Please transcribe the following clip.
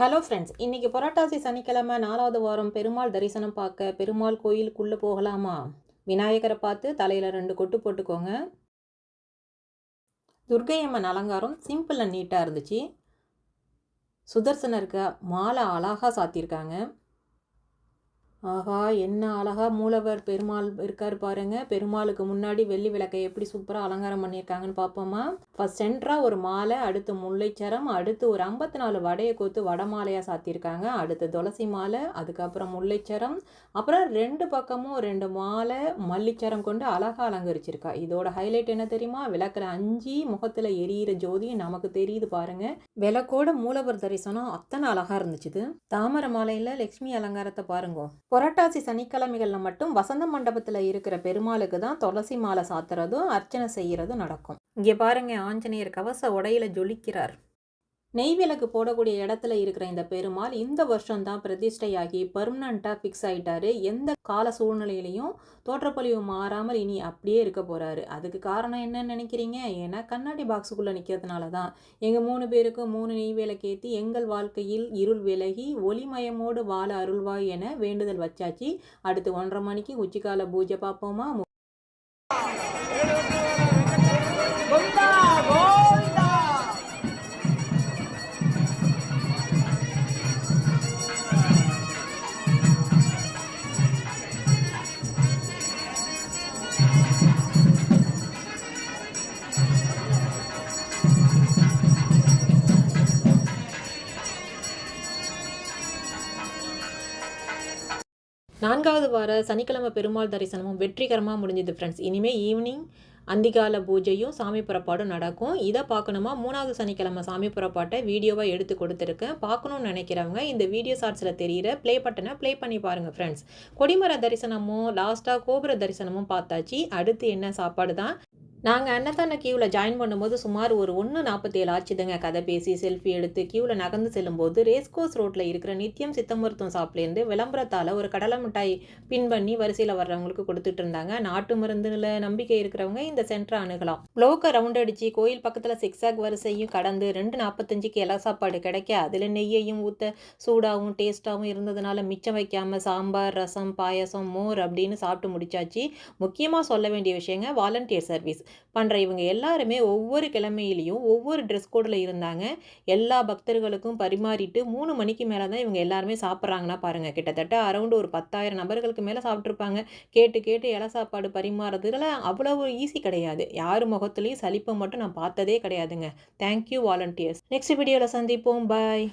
Hello friends, இன்னைக்கு புரட்டாசி சனிக்கிழமை 4வது வாரம் பெருமாள் தரிசனம் பார்க்க பெருமாள் கோயிலுக்குள்ளே போகலாமா? விநாயகரை பார்த்து தலையில் 2 கொட்டு போட்டுக்கோங்க. துர்க்கை அம்மன் அலங்காரம் சிம்பிள் அண்ட் நீட்டாக இருந்துச்சு. சுதர்சனருக்கு மாலை அழகாக சாத்தியிருக்காங்க. ஆஹா, என்ன அழகா மூலவர் பெருமாள் இருக்கார் பாருங்க. பெருமாளுக்கு முன்னாடி வெள்ளி விளக்கை எப்படி சூப்பராக அலங்காரம் பண்ணியிருக்காங்கன்னு பார்ப்போமா? ஃபர்ஸ்ட் சென்டராக ஒரு மாலை, அடுத்து முல்லைச்சரம், அடுத்து ஒரு 54 வடையை கோத்து வடை மாலையாக சாத்தியிருக்காங்க. அடுத்து துளசி மாலை, அதுக்கப்புறம் முல்லைச்சரம், அப்புறம் 2 பக்கமும் 2 மாலை மல்லிச்சரம் கொண்டு அழகாக அலங்கரிச்சிருக்கா. இதோட ஹைலைட் என்ன தெரியுமா? விளக்கில் 5 முகத்தில் எரியிற ஜோதி நமக்கு தெரியுது பாருங்க. விளக்கோட மூலவர் தரிசனம் அத்தனை அழகா இருந்துச்சு. தாமரை மாலையில் லட்சுமி அலங்காரத்தை பாருங்க. புரட்டாசி சனிக்கிழமைகளில் மட்டும் வசந்த மண்டபத்தில் இருக்கிற பெருமாளுக்கு தான் துளசி மாலை சாத்துறதும் அர்ச்சனை செய்கிறதும் நடக்கும். இங்கே பாருங்க, ஆஞ்சநேயர் கவச உடையில ஜொலிக்கிறார். நெய் விளக்கு போடக்கூடிய இடத்துல இருக்கிற இந்த பெருமாள் இந்த வருஷம் தான் பிரதிஷ்டையாகி பர்மனண்ட்டாக ஃபிக்ஸ் ஆகிட்டாரு. எந்த கால சூழ்நிலையிலையும் தோற்றப்பொழிவு மாறாமல் இனி அப்படியே இருக்க போகிறாரு. அதுக்கு காரணம் என்னன்னு நினைக்கிறீங்க? ஏன்னா கண்ணாடி பாக்ஸுக்குள்ளே நிற்கிறதுனால தான். எங்கள் 3 பேருக்கும் 3 நெய் விளக்கேற்றி எங்கள் வாழ்க்கையில் இருள் விலகி ஒளிமயமோடு வாழ அருள்வாய் என வேண்டுதல் வச்சாச்சு. அடுத்து 1:30 மணிக்கு உச்சிக்கால பூஜை பார்ப்போமா? நான்காவது வார சனிக்கிழமை பெருமாள் தரிசனமும் வெற்றிகரமாக முடிஞ்சது ஃப்ரெண்ட்ஸ். இனிமேல் ஈவினிங் அந்திகால பூஜையும் சாமி புறப்பாடும் நடக்கும். இதை பார்க்கணுமா? 3வது சனிக்கிழமை சாமி புறப்பாட்டை வீடியோவாக எடுத்து கொடுத்துருக்கேன். பார்க்கணுன்னு நினைக்கிறவங்க இந்த வீடியோ ஷார்ட்ஸில் தெரிகிற ப்ளே பட்டனை ப்ளே பண்ணி பாருங்கள் ஃப்ரெண்ட்ஸ். கொடிமர தரிசனமும் லாஸ்ட்டாக கோபுர தரிசனமும் பார்த்தாச்சு. அடுத்து என்ன சாப்பாடு தான். நாங்கள் அன்னதான கியூவில் ஜாயின் பண்ணும்போது சுமார் ஒரு 1:47 ஆச்சுதுங்க. கதை பேசி செல்ஃபி எடுத்து கியூவில் நகர்ந்து செல்லும்போது ரேஸ்கோஸ் ரோட்டில் இருக்கிற நித்தியம் சித்த மருத்துவம் ஷாப்லேருந்து விளம்பரத்தால் ஒரு கடலை மிட்டாய் பின் பண்ணி வரிசையில் வர்றவங்களுக்கு கொடுத்துட்டு இருந்தாங்க. நாட்டு மருந்துல நம்பிக்கை இருக்கிறவங்க இந்த சென்டரை அணுகலாம். ப்ளோக்கை ரவுண்ட் அடித்து கோயில் பக்கத்தில் சிக்ஸாக் வரிசையும் கடந்து 2:45க்கு இலை சாப்பாடு கிடைக்க அதில் நெய்யையும் ஊற்ற சூடாகவும் டேஸ்ட்டாகவும் இருந்ததுனால மிச்சம் வைக்காமல் சாம்பார், ரசம், பாயசம், மோர் அப்படின்னு சாப்பிட்டு முடிச்சாச்சு. முக்கியமாக சொல்ல வேண்டிய விஷயங்க, வாலண்டியர் சர்வீஸ் பண்ணுற இவங்க எல்லாருமே ஒவ்வொரு கிழமையிலையும் ஒவ்வொரு ட்ரெஸ் கோடில் இருந்தாங்க. எல்லா பக்தர்களுக்கும் பரிமாறிட்டு 3 மணிக்கு மேலே தான் இவங்க எல்லாருமே சாப்பிட்றாங்கன்னா பாருங்கள். கிட்டத்தட்ட அரௌண்ட் ஒரு 10,000 நபர்களுக்கு மேலே சாப்பிட்ருப்பாங்க. கேட்டு இலை சாப்பாடு பரிமாறதுல அவ்வளவு ஈஸி கிடையாது. யார் முகத்துலையும் சலிப்பை மட்டும் நான் பார்த்ததே கிடையாதுங்க. Thank you volunteers. நெக்ஸ்ட் வீடியோவில் சந்திப்போம். பாய்.